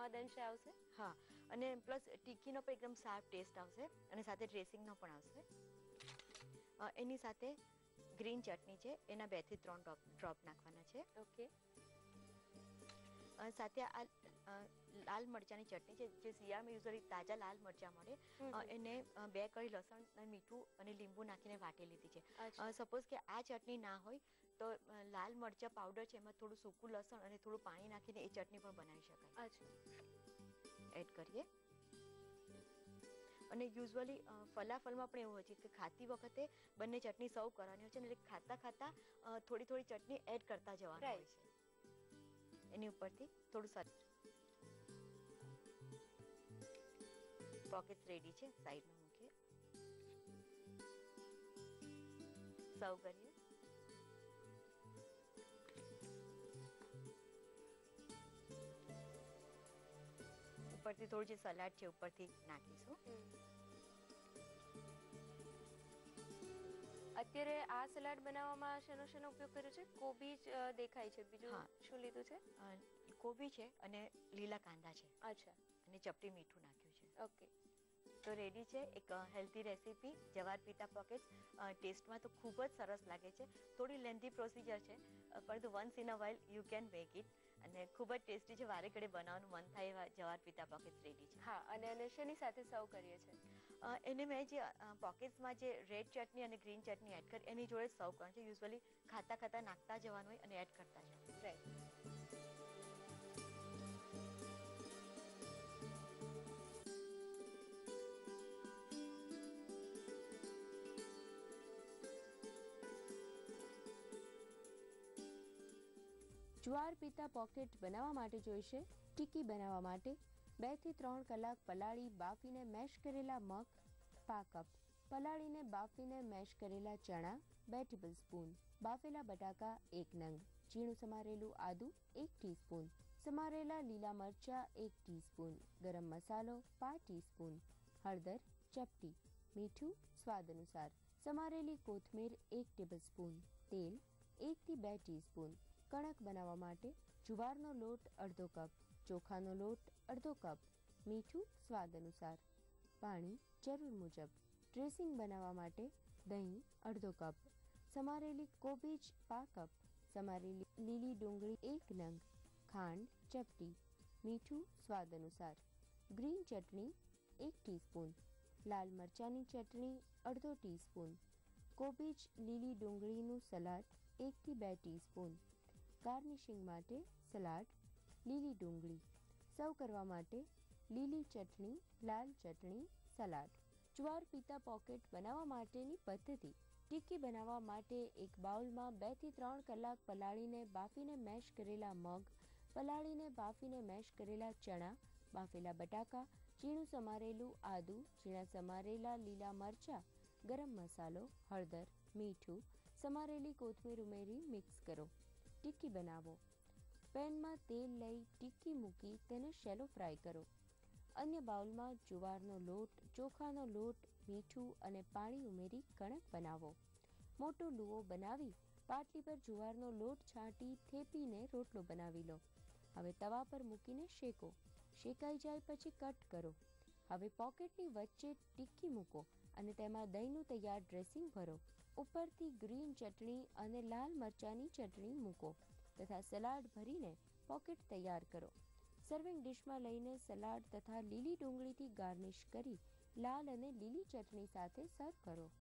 સ્વાદ અંશે આવશે. હા, અને પ્લસ ટિક્કીનો પણ એકદમ શાર્પ ટેસ્ટ આવશે અને સાથે ડ્રેસિંગનો પણ આવશે. એની સાથે ગ્રીન ચટણી છે, એના 2 થી 3 ડ્રોપ નાખવાના છે. ઓકે. સાથે આ લાલ મરચાંની ચટણી છે, જે શિયાળામાં યુઝઅલી તાજા લાલ મરચાં મળે, એને 2 કળી લસણ, મીઠું અને લીંબુ નાખીને વાટી લીધી છે. સપોઝ કે આ ચટણી ના હોય તો લાલ મરચાં પાવડર છે, એમાં થોડું સૂકું લસણ અને થોડું પાણી નાખીને એ ચટણી પણ બનાવી શકાય. એડ કરીએ. અને યુઝ્યુઅલી ફલાફલમાં પણ એવું હોય છે કે ખાતી વખતે બંને ચટણી સર્વ કરવાની હોય છે, અને ખાતા ખાતા થોડી થોડી ચટણી એડ કરતા જવાનું હોય છે. એની ઉપરથી થોડું પોકેટ્સ રેડી છે, સાઈડમાં મૂકીએ, સર્વ કરીએ. ઉપરથી થોડું જે સલાડ છે ઉપરથી નાખીશું. અત્યારે આ સલાડ બનાવવામાં શેનો ઉપયોગ કર્યો છે? કોબી જ દેખાય છે, બીજું શું લીધું છે? કોબી છે અને લીલા કાંદા છે. અચ્છા. અને ચપટી મીઠું નાખ્યું છે. ઓકે. તો રેડી છે એક હેલ્ધી રેસીપી, જવાર પિતા પોકેટ્સ. ટેસ્ટમાં તો ખૂબ જ સરસ લાગે છે. થોડી લેન્ધી પ્રોસિજર છે, પરંતુ once in a while you can make it, અને ખૂબ જ ટેસ્ટી છે. વારે ઘડે બનાવવાનું મન થાય એવા જવાર પિતા પોકેટ્સ રેડી છે. હા, અને શેની સાથે સર્વ કરીએ છીએ? એને મેં જે પોકેટ્સમાં જે રેડ ચટણી અને ગ્રીન ચટણી એડ કરી એની જોડે સર્વ કરવાનું છે. યુઝ્યુઅલી ખાતા ખાતા નાખતા જવાનું હોય અને એડ કરતા જવાનું. રાઈટ. જ્વાર પિતા પોકેટ બનાવવા માટે જોઈશે ટિક્કી બનાવવા માટે 2 થી 3 કલાક પલાળી બાફીને મેશ કરેલા મગ, પા કપ પલાળીને બાફીને મેશ કરેલા ચણા 2 ટેબલસ્પૂન, બાફેલા બટાકા 1 નંગ, ઝીણું સમારેલું આદુ 1 ટીસ્પૂન, સમારેલા લીલા મરચા 1 ટીસ્પૂન, ગરમ મસાલો 5 ટીસ્પૂન, હળદર ચપટી, મીઠું સ્વાદ અનુસાર, સમારેલી કોથમીર 1 ટેબલસ્પૂન, તેલ 1 થી 2 ટીસ્પૂન. કણક બનાવવા માટે જુવારનો લોટ અડધો કપ, ચોખાનો લોટ અડધો કપ, મીઠું સ્વાદ અનુસાર, પાણી જરૂર મુજબ. ડ્રેસિંગ બનાવવા માટે દહીં અડધો કપ, સમારેલી કોબીજ પા કપ, સમારેલી લીલી ડુંગળી 1 નંગ, ખાંડ ચપટી, મીઠું સ્વાદ અનુસાર, ગ્રીન ચટણી 1 ટીસ્પૂન, લાલ મરચાંની ચટણી અડધો ટીસ્પૂન, કોબીજ લીલી ડુંગળીનું સલાડ 1 થી 2 ટીસ્પૂન. ગાર્નિશિંગ માટે સલાડ, લીલી ડુંગળી. સર્વ કરવા માટે લીલી ચટણી, લાલ ચટણી, સલાડ. જ્વાર પિતા પોકેટ બનાવવા માટેની પદ્ધતિ. ટિક્કી બનાવવા માટે એક બાઉલમાં 2 થી 3 કલાક પલાળીને બાફીને મેશ કરેલા મગ, પલાળીને બાફીને મેશ કરેલા ચણા, બાફેલા બટાકા, ઝીણું સમારેલું આદુ, ઝીણા સમારેલા લીલા મરચા, ગરમ મસાલો, હળદર, મીઠું, સમારેલી કોથમીર ઉમેરી મિક્સ કરો. ટિક્કી બનાવો. પેનમાં તેલ લઈ ટિક્કી મૂકી તેને શેલો ફ્રાય કરો. અન્ય બાઉલમાં જુવારનો લોટ, ચોખાનો લોટ, મીઠું અને પાણી ઉમેરી કણક બનાવો. મોટો લુઓ બનાવી પાટલી પર જુવારનો લોટ છાંટી થેપીને રોટલો બનાવી લો. હવે તવા પર મૂકીને શેકો. શેકાઈ જાય પછી કટ કરો. હવે પોકેટની વચ્ચે ટિક્કી મૂકો અને તેમાં દહીંનું તૈયાર ડ્રેસિંગ ભરો. ઉપરથી ગ્રીન ચટણી અને લાલ મરચાંની ચટણી મૂકો તથા સલાડ ભરીને પોકેટ તૈયાર કરો. સર્વિંગ ડિશમાં લઈને સલાડ તથા લીલી ડુંગળીથી ગાર્નિશ કરી લાલ અને લીલી ચટણી સાથે સર્વ કરો.